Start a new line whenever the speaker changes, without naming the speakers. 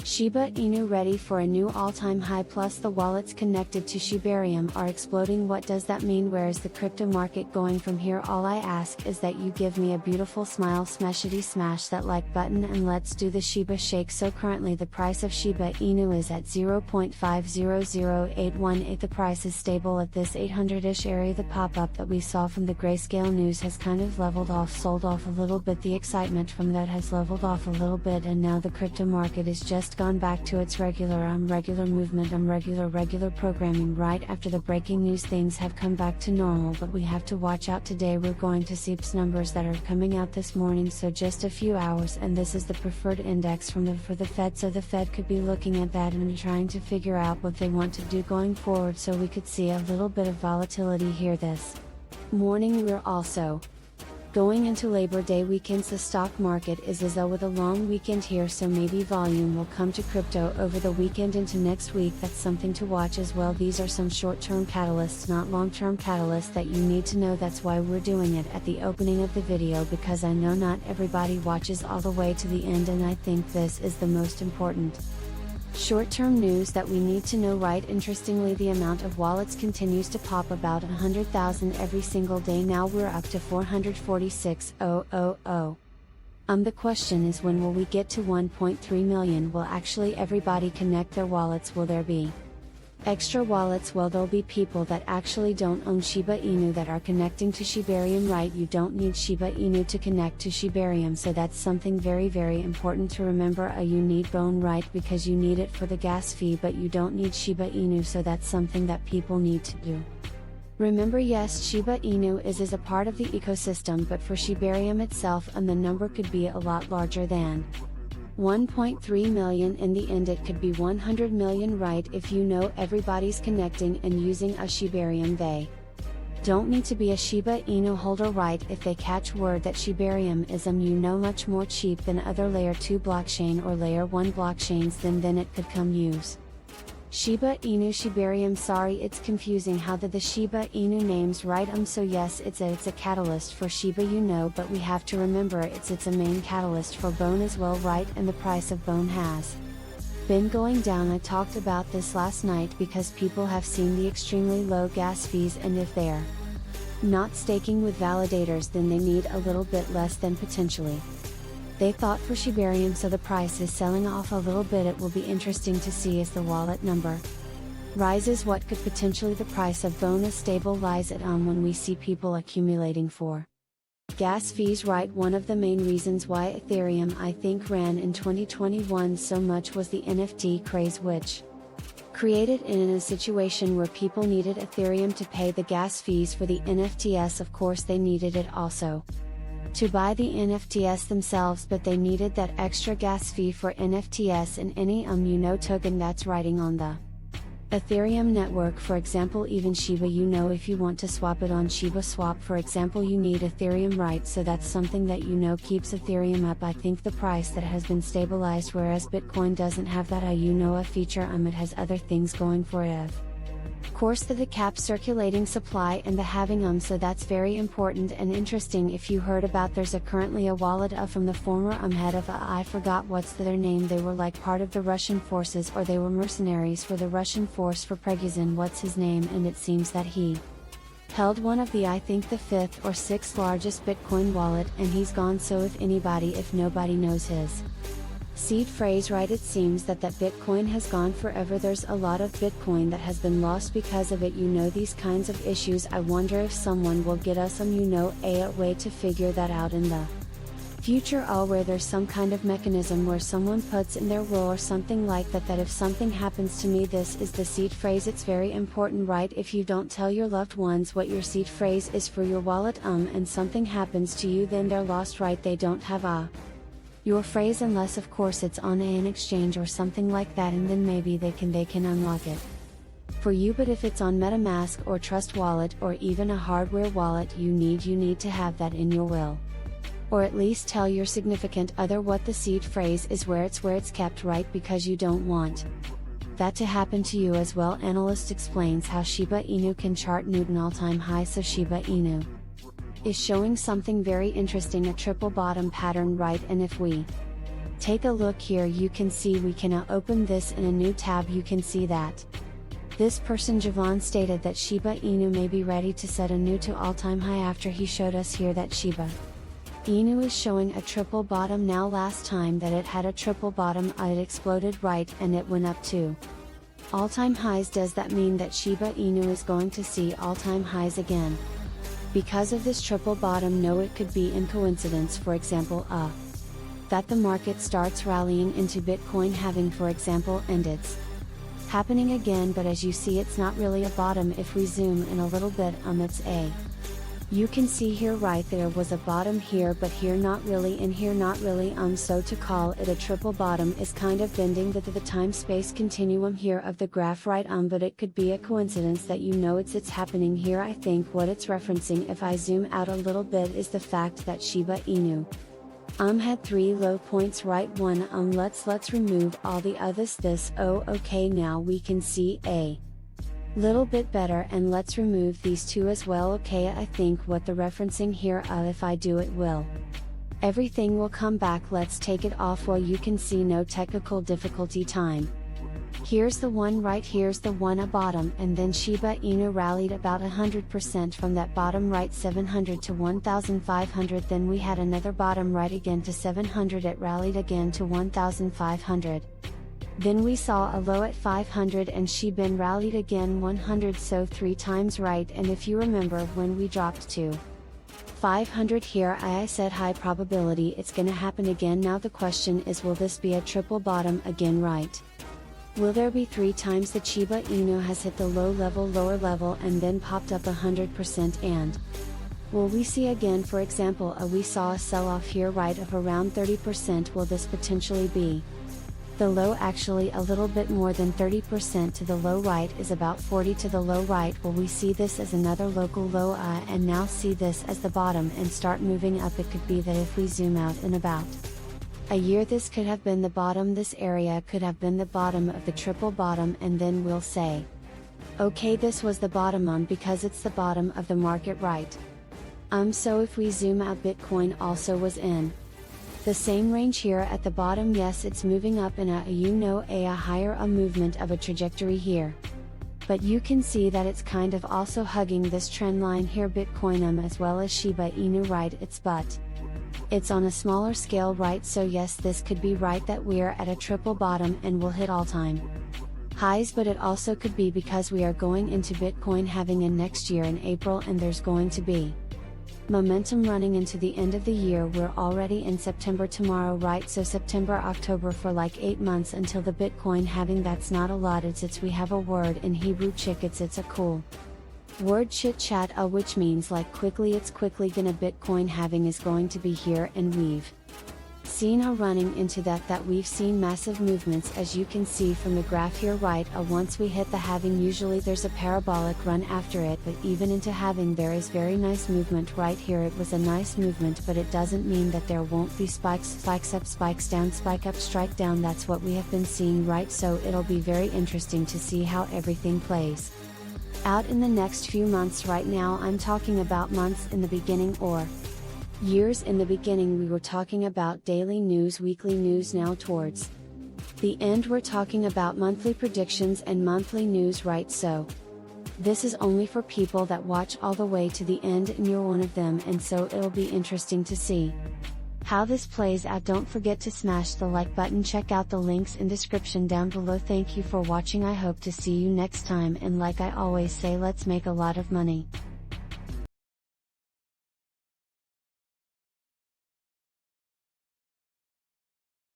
Shiba Inu ready for a new all-time high, plus the wallets connected to Shibarium are exploding. What does that mean? Where is the crypto market going from here? All I ask is that you give me a beautiful smile, smashity smash that like button, and let's do the Shiba shake. So currently the price of Shiba Inu is at 0.500818. The price is stable at this 800-ish area. The pop-up that we saw from the grayscale news has kind of leveled off, sold off a little bit. The excitement from that has leveled off a little bit, and now the crypto market is just gone back to its regular movement, regular programming. Right after the breaking news, things have come back to normal, but we have to watch out. Today we're going to see numbers that are coming out this morning, so just a few hours, and this is the preferred index for the Fed. So the Fed could be looking at that and trying to figure out what they want to do going forward, so we could see a little bit of volatility here this morning. We're also going into Labor Day weekends. The stock market is with a long weekend here, so maybe volume will come to crypto over the weekend into next week. That's something to watch as well. These are some short-term catalysts, not long-term catalysts, that you need to know. That's why we're doing it at the opening of the video, because I know not everybody watches all the way to the end, and I think this is the most important short-term news that we need to know. Right, interestingly, the amount of wallets continues to pop, about 100,000 every single day. Now we're up to 446,000. The question is, when will we get to 1.3 million? Will actually everybody connect their wallets? Will there be extra wallets? Well, there'll be people that actually don't own Shiba Inu that are connecting to Shibarium. Right, you don't need Shiba Inu to connect to Shibarium, so that's something very, very important to remember. You need Bone, right, because you need it for the gas fee, but you don't need Shiba Inu, so that's something that people need to do. Remember, yes, Shiba Inu is a part of the ecosystem, but for Shibarium itself, and the number could be a lot larger than 1.3 million. In the end it could be 100 million, right? If you know everybody's connecting and using a Shibarium, they don't need to be a Shiba Inu holder, right? If they catch word that Shibarium is much more cheap than other layer 2 blockchain or layer 1 blockchains, then it could come use Shiba Inu Shibarium. Sorry, it's confusing how the Shiba Inu names, right? So yes, it's a catalyst for Shiba, but we have to remember it's a main catalyst for Bone as well, right? And the price of Bone has been going down. I talked about this last night because people have seen the extremely low gas fees, and if they're not staking with validators, then they need a little bit less than potentially they thought for Shibarium, so the price is selling off a little bit. It will be interesting to see as the wallet number rises what could potentially the price of Bone stabilize at when we see people accumulating for gas fees, right? One of the main reasons why Ethereum, I think, ran in 2021 so much was the NFT craze, which created in a situation where people needed Ethereum to pay the gas fees for the NFTs. Of course they needed it also to buy the NFTs themselves, but they needed that extra gas fee for NFTs and any token that's riding on the Ethereum network. For example, even Shiba, if you want to swap it on Shiba Swap, for example, you need Ethereum, right? So that's something that keeps Ethereum up. I think the price that has been stabilized, whereas Bitcoin doesn't have that a feature. It has other things going for it. Of course, the cap circulating supply and the having so that's very important and interesting. If you heard about, there's currently a wallet from the former head of I forgot what's their name. They were like part of the Russian forces, or they were mercenaries for the Russian force for Prigozhin, what's his name, and it seems that he held one of the, I think, the 5th or 6th largest Bitcoin wallet, and he's gone. So if nobody knows his seed phrase, right? It seems that Bitcoin has gone forever. There's a lot of Bitcoin that has been lost because of it. These kinds of issues. I wonder if someone will get us a way to figure that out in the future, where there's some kind of mechanism where someone puts in their will or something like that if something happens to me, this is the seed phrase. It's very important, right? If you don't tell your loved ones what your seed phrase is for your wallet and something happens to you, then they're lost, right? They don't have your phrase, unless of course it's on an exchange or something like that, and then maybe they can unlock it for you. But if it's on MetaMask or Trust Wallet or even a hardware wallet, you need to have that in your will, or at least tell your significant other what the seed phrase is, where it's kept, right? Because you don't want that to happen to you as well. Analyst explains how Shiba Inu can chart new all-time high. So Shiba Inu is showing something very interesting, a triple bottom pattern, right? And if we Take a look here, you can see we can now open this in a new tab. You can see that this person Javon stated that Shiba Inu may be ready to set a new to all-time high after he showed us here that Shiba Inu is showing a triple bottom now. Last time that it had a triple bottom it exploded right and it went up to all-time highs. Does that mean that Shiba Inu is going to see all-time highs again? Because of this triple bottom? No, it could be in coincidence, for example that the market starts rallying into Bitcoin having, for example, and it's happening again, but as you see it's not really a bottom. If we zoom in a little bit, it's a, you can see here right there was a bottom here, but here not really, in here not really. So to call it a triple bottom is kind of bending the time-space continuum here of the graph, right? But it could be a coincidence that it's happening here. I think what it's referencing, if I zoom out a little bit, is the fact that Shiba Inu had 3 low points, right? One, let's remove all the others. Okay, now we can see a little bit better, and let's remove these 2 as well. Okay, I think what the referencing here if I do it will, everything will come back. Let's take it off. Well, you can see no technical difficulty time. Here's the one, right? Here's the one, a bottom, and then Shiba Inu rallied about 100% from that bottom, right? 700 to 1500. Then we had another bottom, right again to 700. It rallied again to 1500. Then we saw a low at 500 and Shiba Inu rallied again 100, so 3 times, right? And if you remember when we dropped to 500 here, I said high probability it's gonna happen again. Now the question is, will this be a triple bottom again, right? Will there be 3 times that Shiba Inu has hit the lower level and then popped up 100%, and will we see again, for example, we saw a sell-off here, right, of around 30%. Will this potentially be the low? Actually a little bit more than 30% to the low, right, is about 40 to the low, right? Will we see this as another local low and now see this as the bottom and start moving up? It could be that if we zoom out in about a year, this could have been the bottom. This area could have been the bottom of the triple bottom, and then we'll say, okay, this was the bottom because it's the bottom of the market, right? So if we zoom out, Bitcoin also was in the same range here at the bottom. Yes, it's moving up in a higher movement of a trajectory here. But you can see that it's kind of also hugging this trend line here, Bitcoin as well as Shiba Inu, right? It's on a smaller scale, right? So yes, this could be right that we're at a triple bottom and will hit all-time highs, but it also could be because we are going into Bitcoin having a next year in April, and there's going to be momentum running into the end of the year. We're already in September tomorrow, right? So September, October, for like 8 months until the Bitcoin halving. That's not a lot. We have a word in Hebrew, chick. It's a cool word, chit chat, which means like quickly. It's quickly gonna, Bitcoin halving is going to be here, and we've seen running into that we've seen massive movements, as you can see from the graph here, right? Once we hit the halving, usually there's a parabolic run after it, but even into halving there is very nice movement. Right here it was a nice movement, but it doesn't mean that there won't be spikes up, spikes down, spike up, strike down. That's what we have been seeing, right? So it'll be very interesting to see how everything plays out in the next few months. Right now I'm talking about months in the beginning, or years in the beginning. We were talking about daily news, weekly news. Now towards the end we're talking about monthly predictions and monthly news, right? So this is only for people that watch all the way to the end, and you're one of them, and so it'll be interesting to see how this plays out. Don't forget to smash the like button. Check out the links in description down below. Thank you for watching. I hope to see you next time, and like I always say, let's make a lot of money.